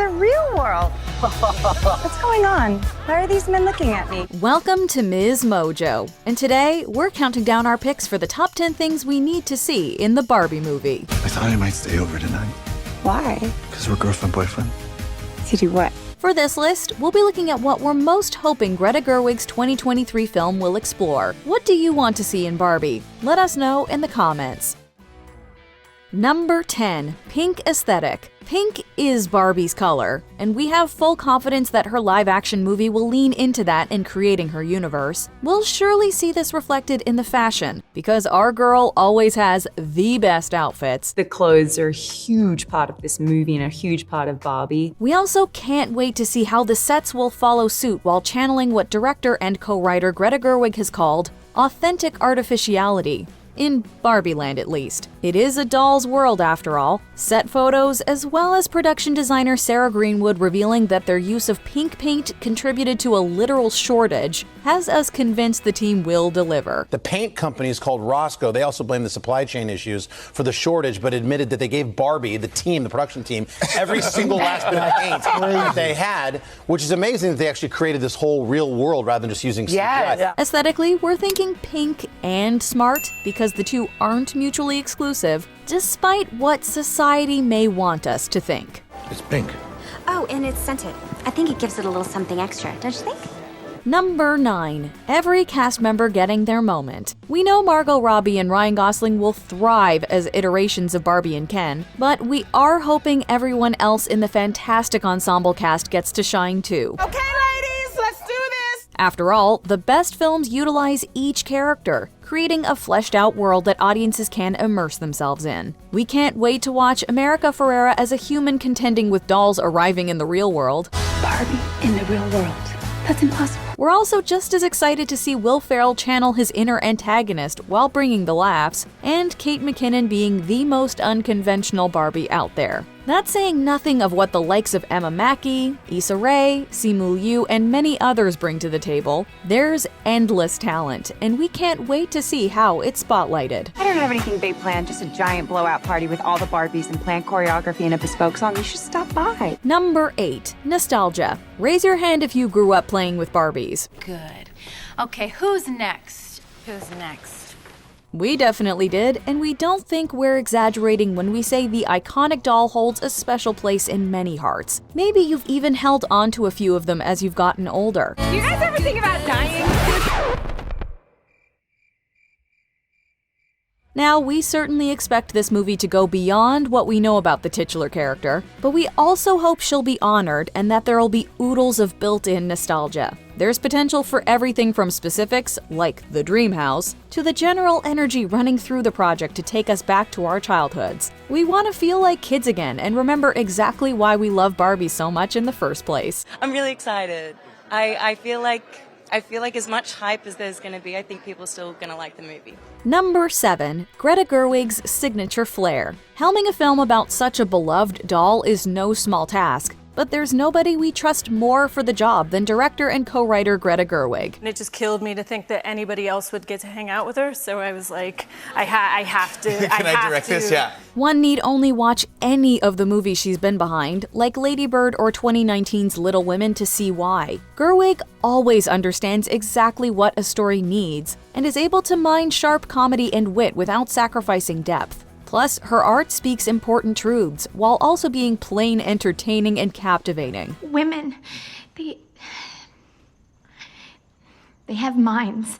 the real world. What's going on? Why are these men looking at me? Welcome to MsMojo, and today we're counting down our picks for the top 10 things we need to see in the Barbie movie. I thought I might stay over tonight. Why? Because we're girlfriend-boyfriend. To do what? For this list, we'll be looking at what we're most hoping Greta Gerwig's 2023 film will explore. What do you want to see in Barbie? Let us know in the comments. Number 10. Pink aesthetic. Pink is Barbie's color, and we have full confidence that her live-action movie will lean into that in creating her universe. We'll surely see this reflected in the fashion, because our girl always has the best outfits. The clothes are a huge part of this movie and a huge part of Barbie. We also can't wait to see how the sets will follow suit while channeling what director and co-writer Greta Gerwig has called authentic artificiality. In Barbie land, at least. It is a doll's world, after all. Set photos, as well as production designer Sarah Greenwood revealing that their use of pink paint contributed to a literal shortage, has us convinced the team will deliver. The paint company is called Roscoe. They also blamed the supply chain issues for the shortage, but admitted that they gave Barbie, the production team, every single last bit of paint that they had, which is amazing that they actually created this whole real world rather than just using CGI. Yeah. Aesthetically, we're thinking pink and smart, because the two aren't mutually exclusive, despite what society may want us to think. It's pink. Oh, and it's scented. I think it gives it a little something extra, don't you think? Number 9. Every cast member getting their moment. We know Margot Robbie and Ryan Gosling will thrive as iterations of Barbie and Ken, but we are hoping everyone else in the fantastic ensemble cast gets to shine too. Okay, ladies, let's do this! After all, the best films utilize each character, creating a fleshed-out world that audiences can immerse themselves in. We can't wait to watch America Ferrera as a human contending with dolls arriving in the real world. Barbie in the real world. That's impossible. We're also just as excited to see Will Ferrell channel his inner antagonist while bringing the laughs, and Kate McKinnon being the most unconventional Barbie out there. That's saying nothing of what the likes of Emma Mackey, Issa Rae, Simu Liu, and many others bring to the table. There's endless talent, and we can't wait to see how it's spotlighted. I don't have anything big planned, just a giant blowout party with all the Barbies and planned choreography and a bespoke song. You should stop by. Number 8. Nostalgia. Raise your hand if you grew up playing with Barbies. Good. Okay, who's next? Who's next? We definitely did, and we don't think we're exaggerating when we say the iconic doll holds a special place in many hearts. Maybe you've even held on to a few of them as you've gotten older. Do you guys ever think about dying? Now, we certainly expect this movie to go beyond what we know about the titular character, but we also hope she'll be honored and that there'll be oodles of built-in nostalgia. There's potential for everything from specifics, like the dream house, to the general energy running through the project to take us back to our childhoods. We want to feel like kids again and remember exactly why we love Barbie so much in the first place. I'm really excited. I feel like as much hype as there's going to be, I think people are still going to like the movie. Number 7. Greta Gerwig's signature FLAIR. Helming a film about such a beloved doll is no small task, but there's nobody we trust more for the job than director and co-writer Greta Gerwig. And it just killed me to think that anybody else would get to hang out with her, so I was like, I have to. Can I direct this? Yeah. One need only watch any of the movies she's been behind, like Lady Bird or 2019's Little Women, to see why. Gerwig always understands exactly what a story needs, and is able to mine sharp comedy and wit without sacrificing depth. Plus, her art speaks important truths, while also being plain entertaining and captivating. Women, they have minds,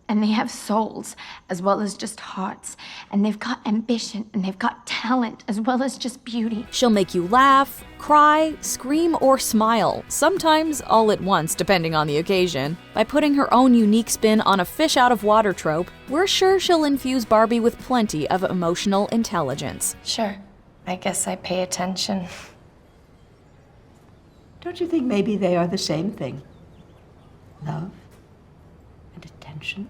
and they have souls, as well as just hearts. And they've got ambition, and they've got talent, as well as just beauty. She'll make you laugh, cry, scream, or smile, sometimes all at once depending on the occasion. By putting her own unique spin on a fish-out-of-water trope, we're sure she'll infuse Barbie with plenty of emotional intelligence. Sure. I guess I pay attention. Don't you think maybe they are the same thing? Love and attention?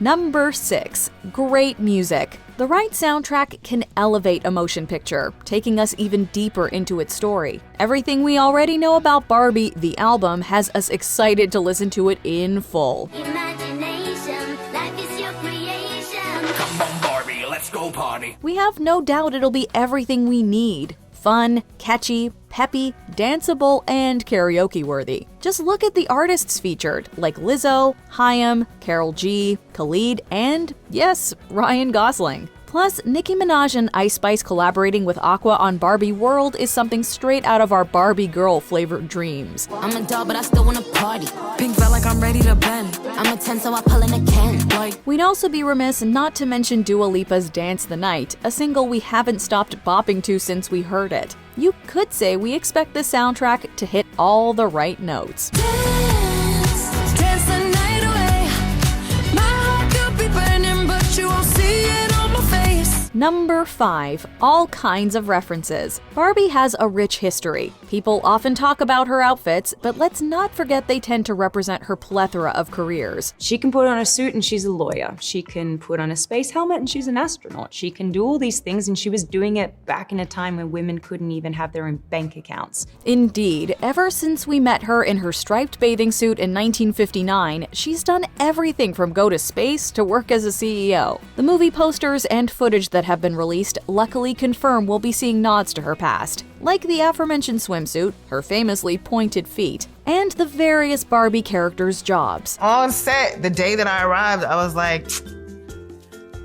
Number 6. Great music. The right soundtrack can elevate a motion picture, taking us even deeper into its story. Everything we already know about Barbie, the album, has us excited to listen to it in full. Imagination, life is your creation. Come on, Barbie, let's go party. We have no doubt it'll be everything we need. Fun, catchy, peppy, danceable, and karaoke-worthy. Just look at the artists featured, like Lizzo, Haim, Karol G, Khalid, and, yes, Ryan Gosling. Plus, Nicki Minaj and Ice Spice collaborating with Aqua on Barbie World is something straight out of our Barbie girl-flavored dreams. I'm a doll, but I still wanna party. Pink felt like I'm ready to bend. I'm a 10, so I pull in a Ken. We'd also be remiss not to mention Dua Lipa's Dance the Night, a single we haven't stopped bopping to since we heard it. You could say we expect the soundtrack to hit all the right notes. Dance, dance the night away. My heart could be burning, but you won't see it on my face. Number 5. All kinds of references. Barbie has a rich history. People often talk about her outfits, but let's not forget they tend to represent her plethora of careers. She can put on a suit and she's a lawyer. She can put on a space helmet and she's an astronaut. She can do all these things, and she was doing it back in a time when women couldn't even have their own bank accounts. Indeed, ever since we met her in her striped bathing suit in 1959, she's done everything from go to space to work as a CEO. The movie posters and footage that have been released luckily confirm we'll be seeing nods to her past, like the aforementioned swimsuit, her famously pointed feet, and the various Barbie characters' jobs. On set, the day that I arrived, I was like,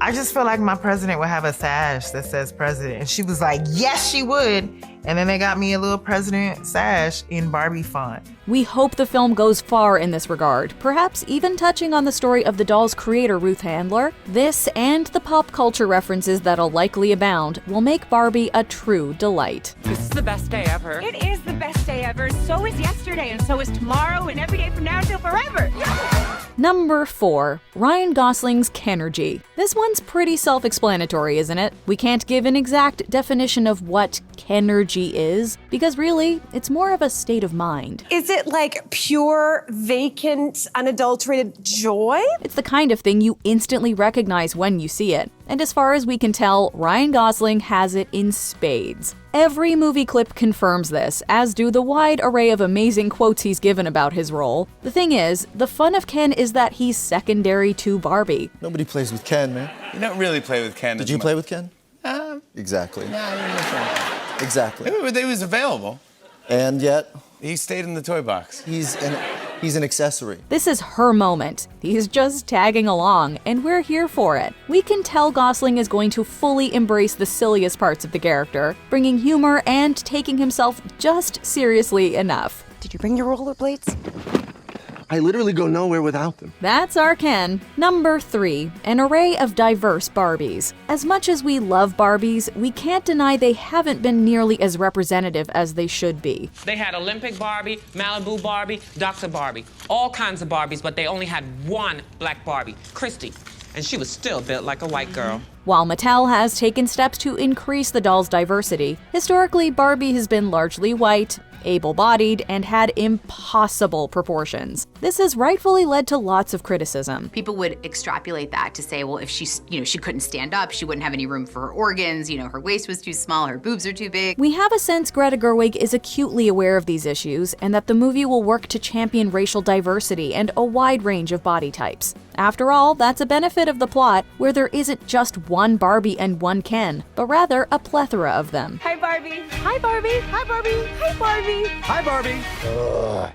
I just feel like my president would have a sash that says president. And she was like, yes, she would. And then they got me a little president sash in Barbie font. We hope the film goes far in this regard, perhaps even touching on the story of the doll's creator, Ruth Handler. This and the pop culture references that'll likely abound will make Barbie a true delight. This is the best day ever. It is the best day ever. So is yesterday, and so is tomorrow, and every day from now until forever. Number 4. Ryan Gosling's KEN-ERGY. This one's pretty self-explanatory, isn't it? We can't give an exact definition of what KEN-ERGY is, because really, it's more of a state of mind. Is it like pure, vacant, unadulterated joy? It's the kind of thing you instantly recognize when you see it. And as far as we can tell, Ryan Gosling has it in spades. Every movie clip confirms this, as do the wide array of amazing quotes he's given about his role. The thing is, the fun of Ken is that he's secondary to Barbie. Nobody plays with Ken, man. You don't really play with Ken. Did you play with Ken? Exactly. Exactly. He was available. And yet? He stayed in the toy box. He's an accessory. This is her moment. He's just tagging along, and we're here for it. We can tell Gosling is going to fully embrace the silliest parts of the character, bringing humor and taking himself just seriously enough. Did you bring your rollerblades? I literally go nowhere without them. That's our Ken. Number 3, an array of diverse Barbies. As much as we love Barbies, we can't deny they haven't been nearly as representative as they should be. They had Olympic Barbie, Malibu Barbie, Dr. Barbie, all kinds of Barbies, but they only had one black Barbie, Christy, and she was still built like a white girl. While Mattel has taken steps to increase the doll's diversity, historically Barbie has been largely white, able-bodied, and had impossible proportions. This has rightfully led to lots of criticism. People would extrapolate that to say, well, if she couldn't stand up, she wouldn't have any room for her organs, her waist was too small, her boobs are too big. We have a sense Greta Gerwig is acutely aware of these issues and that the movie will work to champion racial diversity and a wide range of body types. After all, that's a benefit of the plot, where there isn't just one Barbie and one Ken, but rather a plethora of them. Hi, Barbie. Hi, Barbie. Hi, Barbie. Hi, Barbie. Hi, Barbie.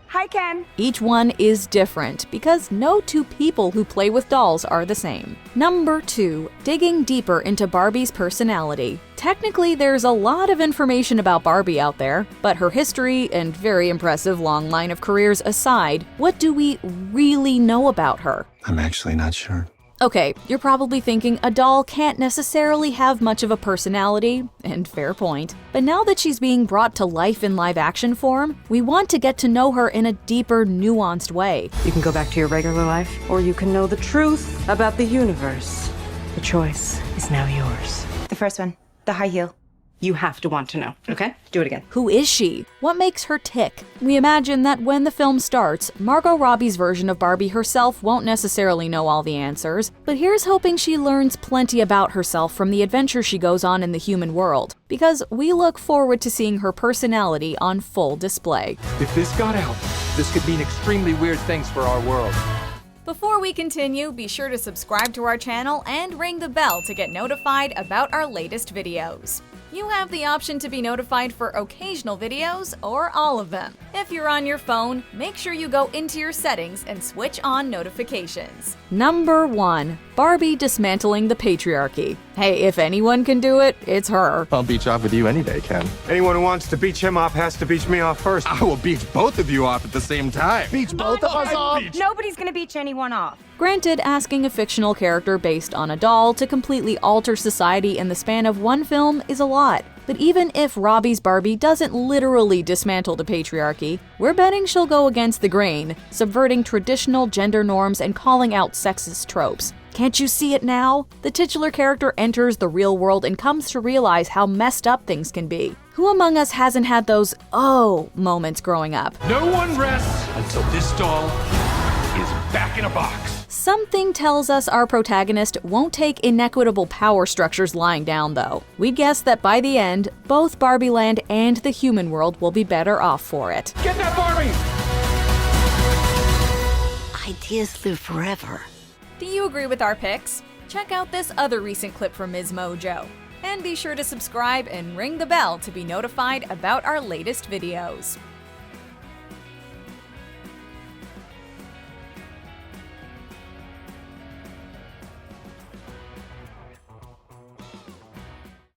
Hi, Ken. Each one is different because no two people who play with dolls are the same. Number 2, digging deeper into Barbie's personality. Technically, there's a lot of information about Barbie out there, but her history and very impressive long line of careers aside, what do we really know about her? I'm actually not sure. Okay, you're probably thinking a doll can't necessarily have much of a personality, and fair point. But now that she's being brought to life in live-action form, we want to get to know her in a deeper, nuanced way. You can go back to your regular life, or you can know the truth about the universe. The choice is now yours. The first one, the high heel. You have to want to know, okay? Do it again. Who is she? What makes her tick? We imagine that when the film starts, Margot Robbie's version of Barbie herself won't necessarily know all the answers, but here's hoping she learns plenty about herself from the adventure she goes on in the human world, because we look forward to seeing her personality on full display. If this got out, this could mean extremely weird things for our world. Before we continue, be sure to subscribe to our channel and ring the bell to get notified about our latest videos. You have the option to be notified for occasional videos or all of them. If you're on your phone, make sure you go into your settings and switch on notifications. Number 1. Barbie dismantling the patriarchy. Hey, if anyone can do it, it's her. I'll beach off with you any day, Ken. Anyone who wants to beach him off has to beach me off first. I will beach both of you off at the same time. Beach both of us off? Nobody's gonna beach anyone off. Granted, asking a fictional character based on a doll to completely alter society in the span of one film is a lot. But even if Robbie's Barbie doesn't literally dismantle the patriarchy, we're betting she'll go against the grain, subverting traditional gender norms and calling out sexist tropes. Can't you see it now? The titular character enters the real world and comes to realize how messed up things can be. Who among us hasn't had those "oh" moments growing up? No one rests until this doll is back in a box. Something tells us our protagonist won't take inequitable power structures lying down, though. We guess that by the end, both Barbie Land and the human world will be better off for it. Get that Barbie! Ideas live forever. Do you agree with our picks? Check out this other recent clip from MsMojo. And be sure to subscribe and ring the bell to be notified about our latest videos.